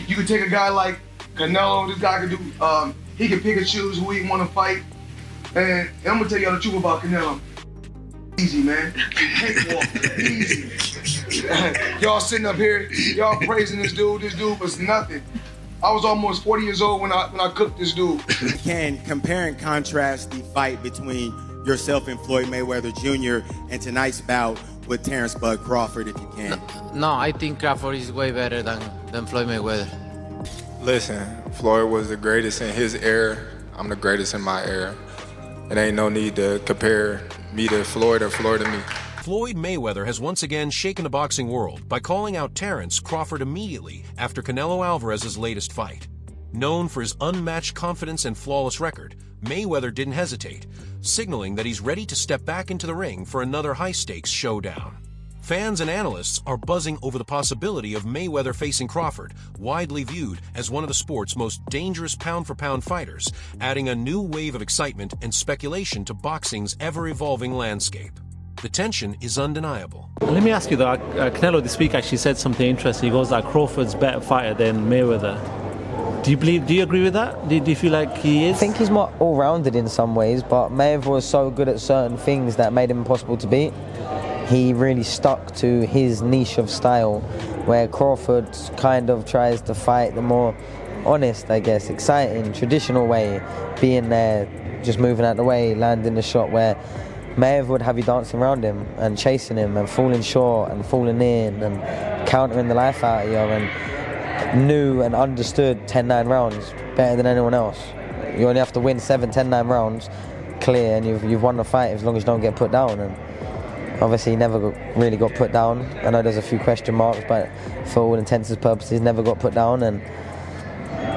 You could take a guy like Canelo. This guy could do. He can pick and choose who he want to fight. And I'm gonna tell y'all the truth about Canelo. Easy, man. Easy. Y'all sitting up here, y'all praising this dude. This dude was nothing. I was almost 40 years old when I cooked this dude. Can compare and contrast the fight between yourself and Floyd Mayweather Jr. and tonight's bout with Terence "Bud" Crawford, if you can? No, I think Crawford is way better than Floyd Mayweather. Listen, Floyd was the greatest in his era. I'm the greatest in my era. It ain't no need to compare me to Floyd or Floyd to me. Floyd Mayweather has once again shaken the boxing world by calling out Terence Crawford immediately after Canelo Alvarez's latest fight. Known for his unmatched confidence and flawless record, Mayweather didn't hesitate, signaling that he's ready to step back into the ring for another high-stakes showdown. Fans and analysts are buzzing over the possibility of Mayweather facing Crawford, widely viewed as one of the sport's most dangerous pound-for-pound fighters, adding a new wave of excitement and speculation to boxing's ever-evolving landscape. The tension is undeniable. Let me ask you though, Canelo this week actually said something interesting. He goes that Crawford's a better fighter than Mayweather. Do you agree with that? Do you feel like he is? I think he's more all-rounded in some ways, but Mayweather was so good at certain things that made him impossible to beat. He really stuck to his niche of style, where Crawford kind of tries to fight the more honest, I guess, exciting, traditional way, being there, just moving out the way, landing the shot, where Mayweather would have you dancing around him and chasing him and falling short and falling in and countering the life out of you, and knew and understood 10-9 rounds better than anyone else. You only have to win 7, 10-9 rounds clear, and you've won the fight as long as you don't get put down. And obviously he never really got put down. I know there's a few question marks, but for all intents and purposes never got put down, and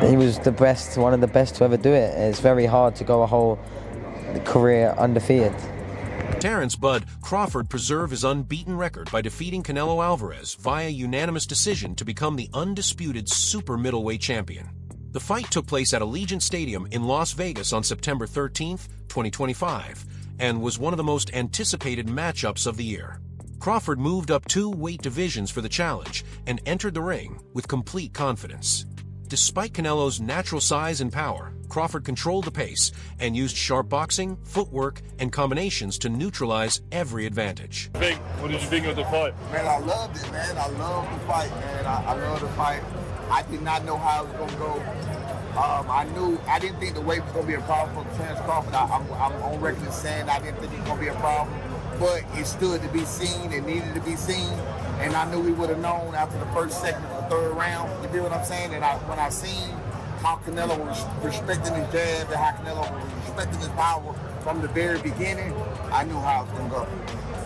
he was the best, one of the best to ever do it. It's very hard to go a whole career undefeated. Terence "Bud" Crawford preserved his unbeaten record by defeating Canelo Alvarez via unanimous decision to become the undisputed super middleweight champion. The fight took place at Allegiant Stadium in Las Vegas on September 13th, 2025, and was one of the most anticipated matchups of the year. Crawford moved up 2 weight divisions for the challenge and entered the ring with complete confidence. Despite Canelo's natural size and power, Crawford controlled the pace and used sharp boxing, footwork, and combinations to neutralize every advantage. What did you think of the fight? Man, I loved it, man. I loved the fight, man. I love the fight. I did not know how it was going to go. I didn't think the weight was going to be a problem for Terence Crawford. I'm on record as saying I didn't think it was going to be a problem, but it stood to be seen. It needed to be seen, and I knew we would have known after the first, second, or third round. You feel what I'm saying? And when I seen how Canelo was respecting his jab and how Canelo was respecting his power from the very beginning, I knew how it was going to go.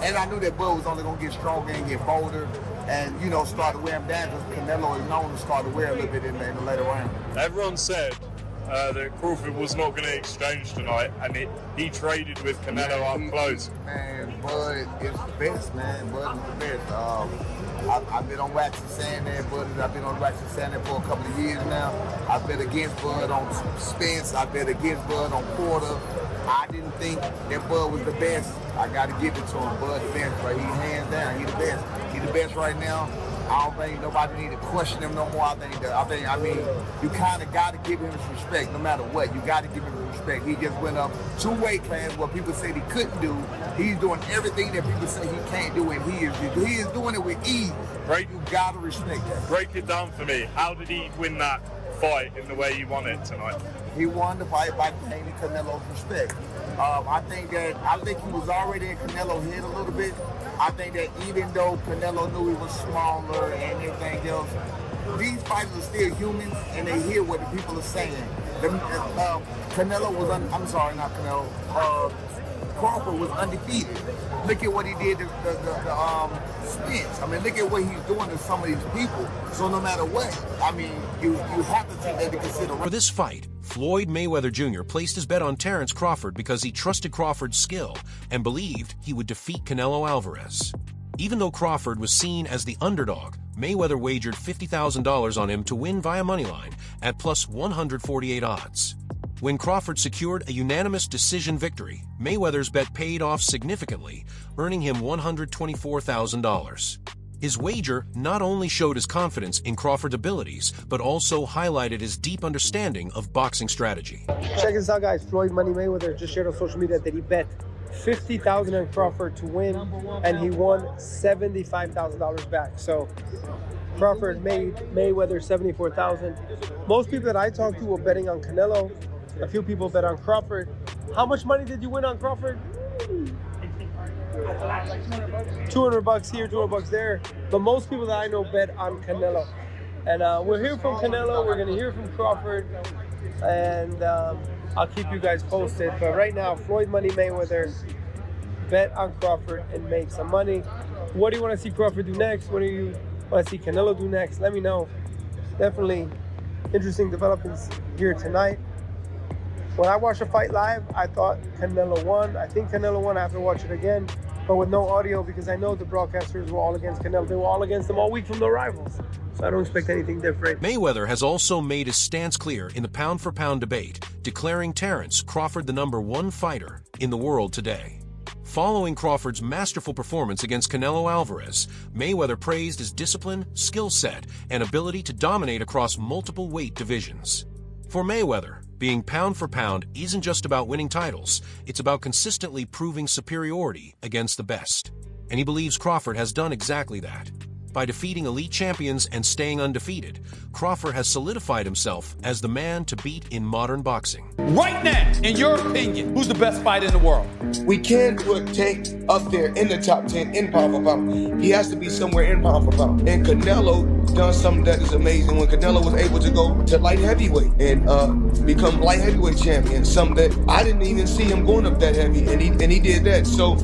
And I knew that Bud was only going to get stronger and get bolder and, start to wear him down, because Canelo is known to start to wear a little bit in the later round. Everyone said that Crawford was not going to exchange tonight, and he traded with Canelo up close. Man, Bud is the best, man. Bud is the best. I've been on wax and saying that, Bud. I've been on wax and saying that for a couple of years now. I've bet against Bud on Spence. I bet against Bud on Porter. I didn't think that Bud was the best. I got to give it to him. Bud the best, right? He hands down. He the best. He the best right now. I don't think nobody need to question him no more. I mean, you kind of got to give him his respect no matter what. You got to give him his respect. He just went up 2 weight classes, what people said he couldn't do. He's doing everything that people say he can't do, and he is doing it with ease. Right. You got to respect that. Break it down for me. How did he win that fight in the way he won it tonight? He won the fight by gaining Canelo's respect. I think he was already in Canelo's head a little bit. I think that even though Canelo knew he was smaller and everything else, these fighters are still humans, and they hear what the people are saying. Canelo was, Crawford was undefeated. Look at what he did to Spence. I mean, look at what he's doing to some of these people. So no matter what, I mean, you have to take that into consideration. For this fight, Floyd Mayweather Jr. placed his bet on Terence Crawford because he trusted Crawford's skill and believed he would defeat Canelo Alvarez. Even though Crawford was seen as the underdog, Mayweather wagered $50,000 on him to win via moneyline at plus 148 odds. When Crawford secured a unanimous decision victory, Mayweather's bet paid off significantly, earning him $124,000. His wager not only showed his confidence in Crawford's abilities, but also highlighted his deep understanding of boxing strategy. Check this out, guys. Floyd Money Mayweather just shared on social media that he bet $50,000 on Crawford to win, and he won $75,000 back. So Crawford made Mayweather $74,000. Most people that I talked to were betting on Canelo. A few people bet on Crawford. How much money did you win on Crawford? $200 here, $200 there. But most people that I know bet on Canelo. And we'll hear from Canelo. We're going to hear from Crawford. And I'll keep you guys posted. But right now, Floyd Money Mayweather bet on Crawford and make some money. What do you want to see Crawford do next? What do you want to see Canelo do next? Let me know. Definitely interesting developments here tonight. When I watched the fight live, I thought Canelo won. I think Canelo won. I have to watch it again, but with no audio because I know the broadcasters were all against Canelo. They were all against him all week from the rivals. So I don't expect anything different. Mayweather has also made his stance clear in the pound-for-pound debate, declaring Terence Crawford the #1 fighter in the world today. Following Crawford's masterful performance against Canelo Alvarez, Mayweather praised his discipline, skill set, and ability to dominate across multiple weight divisions. For Mayweather, being pound for pound isn't just about winning titles, it's about consistently proving superiority against the best. And he believes Crawford has done exactly that. By defeating elite champions and staying undefeated, Crawford has solidified himself as the man to beat in modern boxing. Right now, in your opinion, who's the best fighter in the world? We can put Tank up there in the top 10 in pound for pound. He has to be somewhere in pound for pound. And Canelo done something that is amazing when Canelo was able to go to light heavyweight and become light heavyweight champion. Something that I didn't even see him going up that heavy, and he did that. So,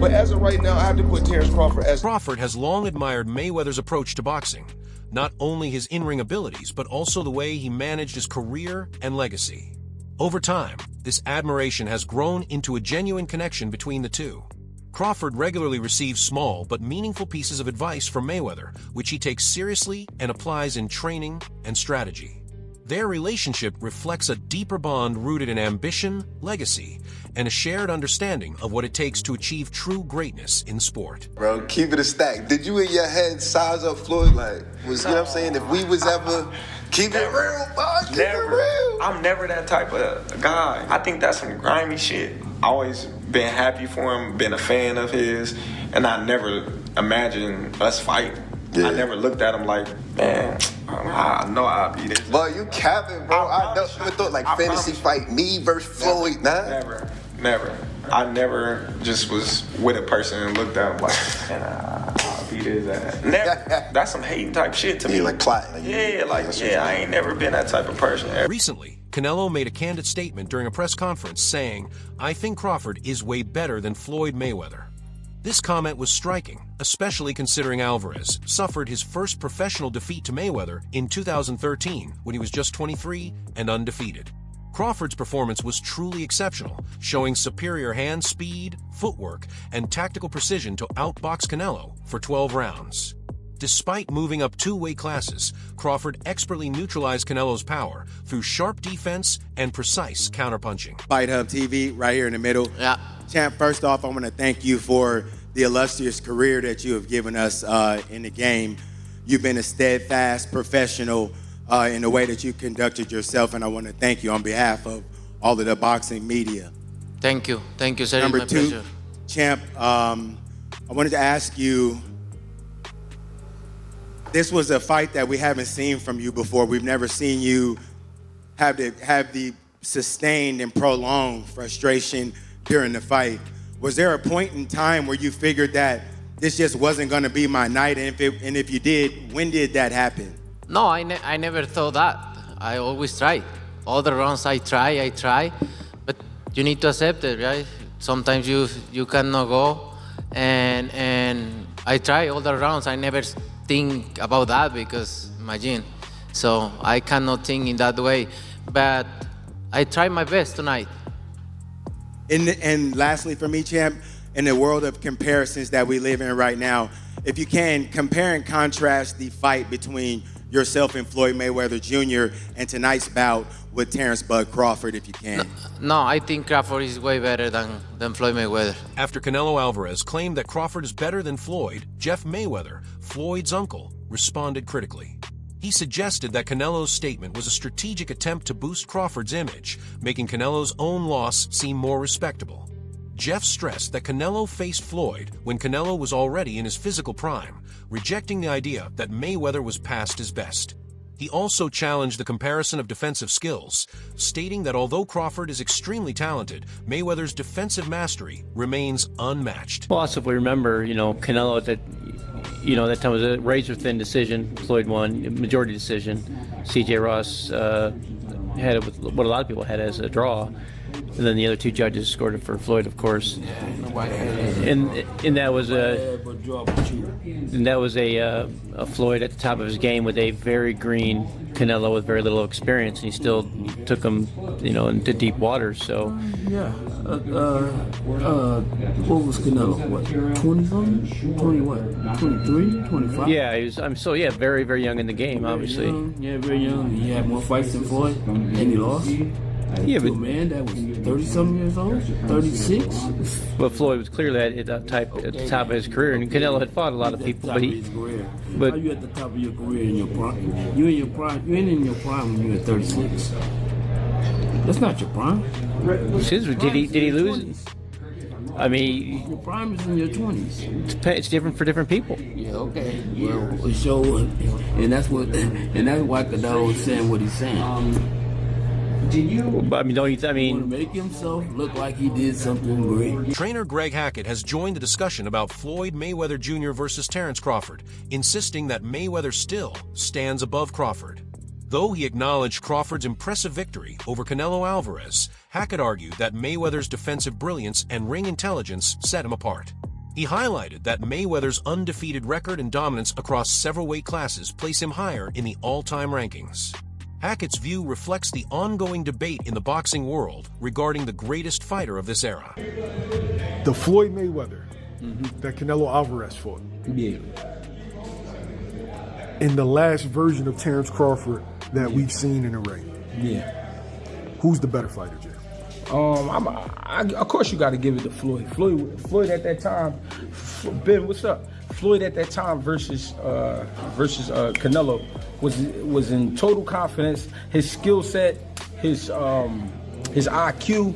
but as of right now, I have to put Terence Crawford as. Crawford has long admired Mayweather's approach to boxing. Not only his in-ring abilities, but also the way he managed his career and legacy. Over time, this admiration has grown into a genuine connection between the two. Crawford regularly receives small but meaningful pieces of advice from Mayweather, which he takes seriously and applies in training and strategy. Their relationship reflects a deeper bond rooted in ambition, legacy, and a shared understanding of what it takes to achieve true greatness in sport. Bro, keep it a stack. Did you in your head size up Floyd? Like, you know what I'm saying? If we was ever, keep it real, bro. Keep it real. I'm never that type of guy. I think that's some grimy shit. Always been happy for him, been a fan of his, and I never imagined us fighting. Yeah. I never looked at him like, man, I know I'll be this. But you capping, bro. I never thought like fantasy fight me versus Floyd. Never. I never just was with a person and looked at him like, man, I'll beat his ass. Never. That's some hating type shit to me. Like plotting. I ain't never been that type of person. Recently, Canelo made a candid statement during a press conference saying, "I think Crawford is way better than Floyd Mayweather." This comment was striking, especially considering Alvarez suffered his first professional defeat to Mayweather in 2013 when he was just 23 and undefeated. Crawford's performance was truly exceptional, showing superior hand speed, footwork, and tactical precision to outbox Canelo for 12 rounds. Despite moving up 2 weight classes, Crawford expertly neutralized Canelo's power through sharp defense and precise counterpunching. Fight Hub TV right here in the middle. Yeah. Champ, first off, I want to thank you for the illustrious career that you have given us in the game. You've been a steadfast professional in the way that you conducted yourself, and I want to thank you on behalf of all of the boxing media. Thank you, sir. Number my 2, pleasure. Champ, I wanted to ask you, this was a fight that we haven't seen from you before. We've never seen you have the sustained and prolonged frustration during the fight. Was there a point in time where you figured that this just wasn't going to be my night? And if you did, when did that happen? No, I never thought that. I always try. All the rounds I try, but you need to accept it, right? Sometimes you cannot go, and I try all the rounds. I never think about that because imagine. So I cannot think in that way, but I try my best tonight. And lastly for me, Champ, in the world of comparisons that we live in right now, if you can, compare and contrast the fight between yourself and Floyd Mayweather Jr. and tonight's bout with Terence "Bud" Crawford, if you can? No, I think Crawford is way better than Floyd Mayweather. After Canelo Alvarez claimed that Crawford is better than Floyd, Jeff Mayweather, Floyd's uncle, responded critically. He suggested that Canelo's statement was a strategic attempt to boost Crawford's image, making Canelo's own loss seem more respectable. Jeff stressed that Canelo faced Floyd when Canelo was already in his physical prime, rejecting the idea that Mayweather was past his best. He also challenged the comparison of defensive skills, stating that although Crawford is extremely talented, Mayweather's defensive mastery remains unmatched. Well, also if we remember, Canelo that time was a razor-thin decision. Floyd won, majority decision. C.J. Ross had it with what a lot of people had as a draw. And then the other two judges scored it for Floyd, of course. And that was a Floyd at the top of his game with a very green Canelo with very little experience, and he still took him, into deep waters. So yeah, what was Canelo? What, 20-something? 20 what? 23, 25? Yeah, he was. Very, very young in the game, obviously. Very young. He had more fights than Floyd, and he lost. Yeah, but a man that was 30-something years old, 36. But Floyd was clearly at the top of his career, and Canelo had fought a lot of people. But how you at the top of your career in your prime? You in your prime? You ain't in your prime when you're at 36. That's not your prime. Did he lose? I mean, your prime is in your 20s. It's different for different people. Yeah, okay. Well, so, and that's why Canelo is saying what he's saying. Don't you? Want to make himself look like he did something great. Trainer Greg Hackett has joined the discussion about Floyd Mayweather Jr. versus Terence Crawford, insisting that Mayweather still stands above Crawford. Though he acknowledged Crawford's impressive victory over Canelo Alvarez, Hackett argued that Mayweather's defensive brilliance and ring intelligence set him apart. He highlighted that Mayweather's undefeated record and dominance across several weight classes place him higher in the all-time rankings. Hackett's view reflects the ongoing debate in the boxing world regarding the greatest fighter of this era. The Floyd Mayweather that Canelo Alvarez fought. Yeah. In the last version of Terence Crawford that we've seen in the ring. Yeah. Who's the better fighter, Jay? Of course you got to give it to Floyd. Floyd at that time, Ben, what's up? Floyd at that time versus Canelo was in total confidence. His skill set, his IQ, you know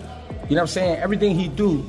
what I'm saying? Everything he do,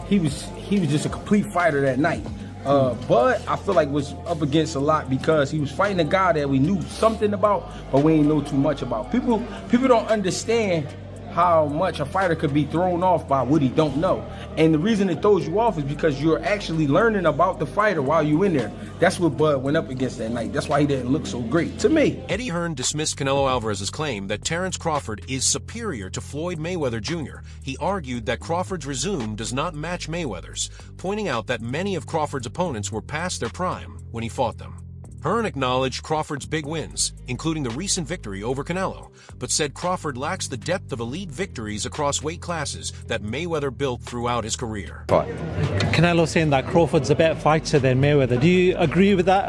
he was just a complete fighter that night. But I feel like was up against a lot because he was fighting a guy that we knew something about, but we ain't know too much about. People don't understand how much a fighter could be thrown off by what he don't know. And the reason it throws you off is because you're actually learning about the fighter while you're in there. That's what Bud went up against that night. That's why he didn't look so great to me. Eddie Hearn dismissed Canelo Alvarez's claim that Terence Crawford is superior to Floyd Mayweather Jr. He argued that Crawford's resume does not match Mayweather's, pointing out that many of Crawford's opponents were past their prime when he fought them. Hearn acknowledged Crawford's big wins, including the recent victory over Canelo, but said Crawford lacks the depth of elite victories across weight classes that Mayweather built throughout his career. Canelo saying that Crawford's a better fighter than Mayweather. Do you agree with that?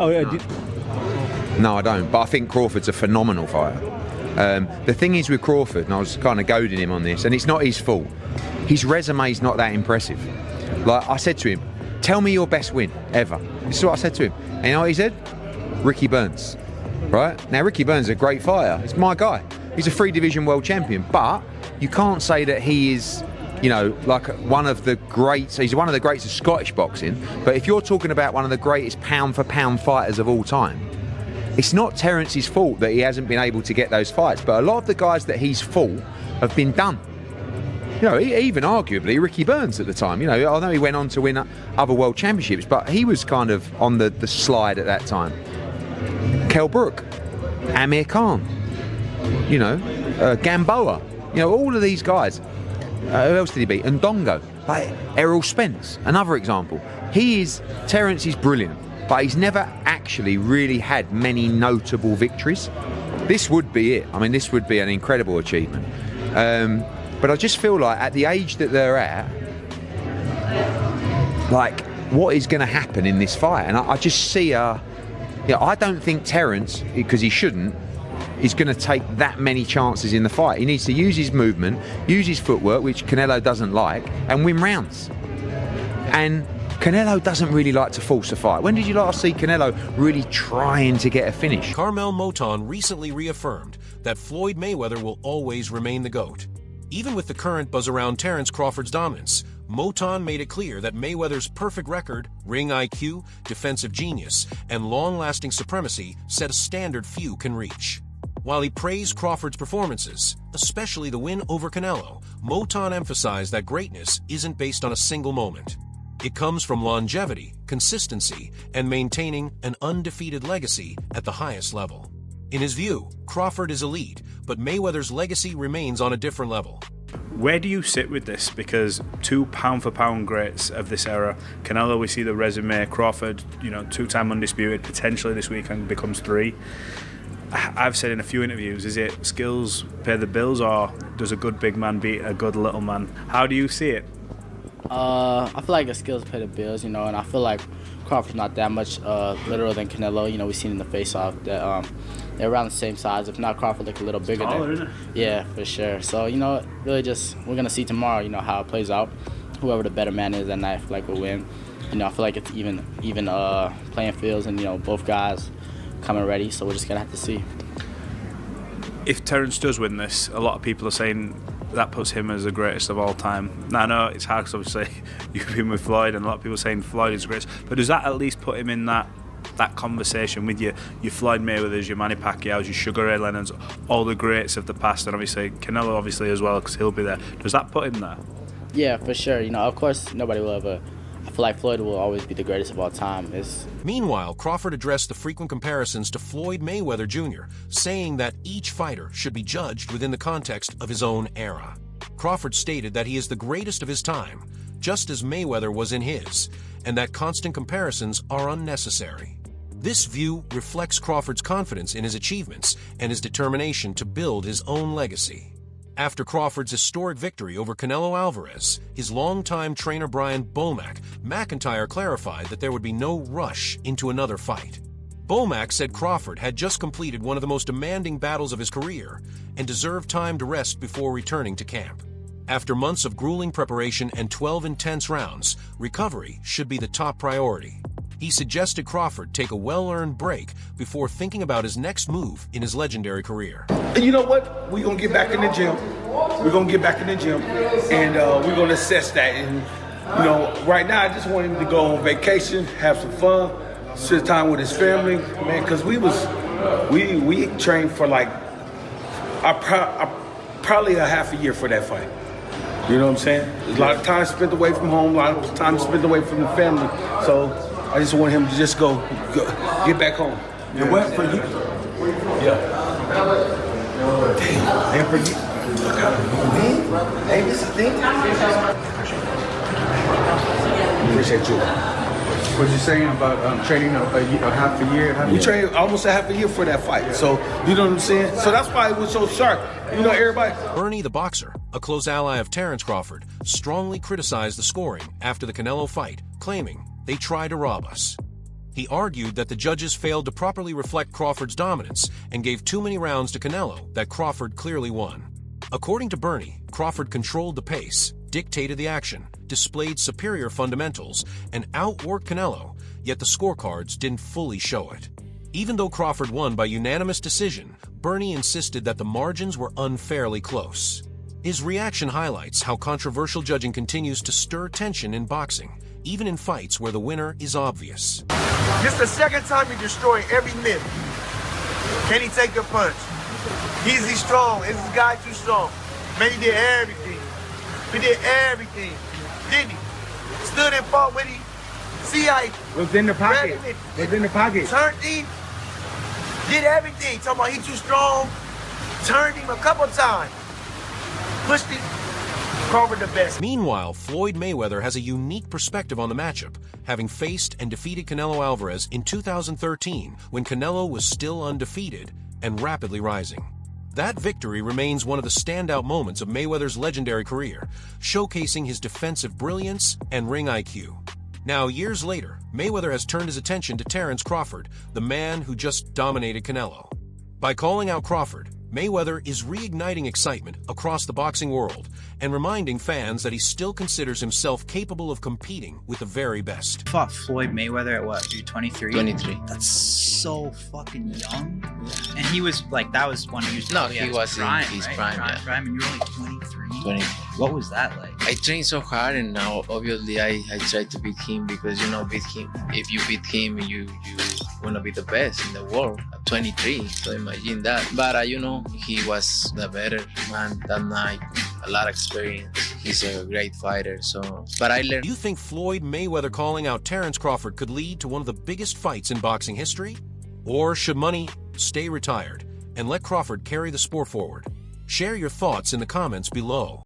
No, I don't, but I think Crawford's a phenomenal fighter. The thing is with Crawford, and I was kind of goading him on this, and it's not his fault, his resume's not that impressive. Like I said to him, tell me your best win ever. This is what I said to him. And you know what he said? Ricky Burns, right? Now, Ricky Burns is a great fighter. It's my guy. He's a 3-division world champion, but you can't say that he is, like one of the greats. He's one of the greats of Scottish boxing, but if you're talking about one of the greatest pound-for-pound fighters of all time, it's not Terence's fault that he hasn't been able to get those fights, but a lot of the guys that he's fought have been done. Even arguably Ricky Burns at the time. I know he went on to win other world championships, but he was kind of on the slide at that time. Kell Brook, Amir Khan, Gamboa, all of these guys. Who else did he beat? Ndongo, like Errol Spence, another example. Terence is brilliant, but he's never actually really had many notable victories. This would be it. I mean, this would be an incredible achievement. But I just feel like at the age that they're at, like, what is going to happen in this fight? And I just see I don't think Terence, because he shouldn't, is going to take that many chances in the fight. He needs to use his movement, use his footwork, which Canelo doesn't like, and win rounds. And Canelo doesn't really like to force a fight. When did you last see Canelo really trying to get a finish? Carmel Moton recently reaffirmed that Floyd Mayweather will always remain the GOAT. Even with the current buzz around Terence Crawford's dominance, Moton made it clear that Mayweather's perfect record, ring IQ, defensive genius, and long-lasting supremacy set a standard few can reach. While he praised Crawford's performances, especially the win over Canelo, Moton emphasized that greatness isn't based on a single moment. It comes from longevity, consistency, and maintaining an undefeated legacy at the highest level. In his view, Crawford is elite, but Mayweather's legacy remains on a different level. Where do you sit with this? Because two pound-for-pound greats of this era, Canelo, we see the resume, Crawford, two-time undisputed, potentially this weekend becomes 3. I've said in a few interviews, is it skills pay the bills, or does a good big man beat a good little man? How do you see it? I feel like the skills pay the bills, and I feel like Crawford's not that much littler than Canelo. We've seen in the face-off that they're around the same size. If not, Crawford look a little bigger than. Yeah, for sure. So really just we're gonna see tomorrow. How it plays out. Whoever the better man is that night, I feel like will win. I feel like it's even playing fields, and both guys coming ready. So we're just gonna have to see. If Terence does win this, a lot of people are saying that puts him as the greatest of all time. Now, I know it's hard because obviously you've been with Floyd, and a lot of people are saying Floyd is the greatest. But does that at least put him in that conversation with your Floyd Mayweathers, your Manny Pacquiao's, your Sugar Ray Leonards, all the greats of the past, and obviously Canelo obviously as well because he'll be there. Does that put him there? Yeah, for sure. Of course, nobody will ever. I feel like Floyd will always be the greatest of all time. Meanwhile, Crawford addressed the frequent comparisons to Floyd Mayweather Jr., saying that each fighter should be judged within the context of his own era. Crawford stated that he is the greatest of his time, just as Mayweather was in his, and that constant comparisons are unnecessary. This view reflects Crawford's confidence in his achievements and his determination to build his own legacy. After Crawford's historic victory over Canelo Alvarez, his longtime trainer Brian Bomack McIntyre clarified that there would be no rush into another fight. Bomack said Crawford had just completed one of the most demanding battles of his career and deserved time to rest before returning to camp. After months of grueling preparation and 12 intense rounds, recovery should be the top priority. He suggested Crawford take a well-earned break before thinking about his next move in his legendary career. And you know what? We're going to get back in the gym. We're going to get back in the gym, and we're going to assess that. And, right now I just want him to go on vacation, have some fun, spend time with his family, man, because we trained for probably a half a year for that fight. You know what I'm saying? There's a lot of time spent away from home, a lot of time spent away from the family. So I just want him to just go get back home. And what for you? Yeah. Damn. And for you. Hey, this is thing. Appreciate you. What you saying about training a half a year? We trained almost a half a year for that fight. Yeah. So, you know what I'm saying? So that's why it was so sharp. Everybody. Bernie the boxer, a close ally of Terence Crawford, strongly criticized the scoring after the Canelo fight, claiming they tried to rob us. He argued that the judges failed to properly reflect Crawford's dominance and gave too many rounds to Canelo that Crawford clearly won. According to Bernie, Crawford controlled the pace, dictated the action, displayed superior fundamentals, and outworked Canelo, yet the scorecards didn't fully show it. Even though Crawford won by unanimous decision, Bernie insisted that the margins were unfairly close. His reaction highlights how controversial judging continues to stir tension in boxing, even in fights where the winner is obvious. This is the second time he destroyed every myth. Can he take a punch? Is he strong? Is this guy too strong? Man, he did everything. He did everything. Didn't he? Stood and fought with him. See how he was in the pocket. Was in the pocket. Turned him. Did everything. Talking about he too strong. Turned him a couple times. Pushed him. Crawford the best. Meanwhile, Floyd Mayweather has a unique perspective on the matchup, having faced and defeated Canelo Alvarez in 2013 when Canelo was still undefeated and rapidly rising. That victory remains one of the standout moments of Mayweather's legendary career, showcasing his defensive brilliance and ring IQ. Now, years later, Mayweather has turned his attention to Terence Crawford, the man who just dominated Canelo. By calling out Crawford, Mayweather is reigniting excitement across the boxing world and reminding fans that he still considers himself capable of competing with the very best. Fought Floyd Mayweather at what, you're 23? 23. That's so fucking young. And he was like, that was when he was No, probably he at was prime, in his right? prime, yeah. Prime, and you're only 23. 20. What was that like? I trained so hard, and now obviously I try to beat him because beat him. If you beat him, you wanna be the best in the world at 23. So imagine that. But he was the better man that night. A lot of experience. He's a great fighter. But I learned. Do you think Floyd Mayweather calling out Terence Crawford could lead to one of the biggest fights in boxing history? Or should Money stay retired and let Crawford carry the sport forward? Share your thoughts in the comments below.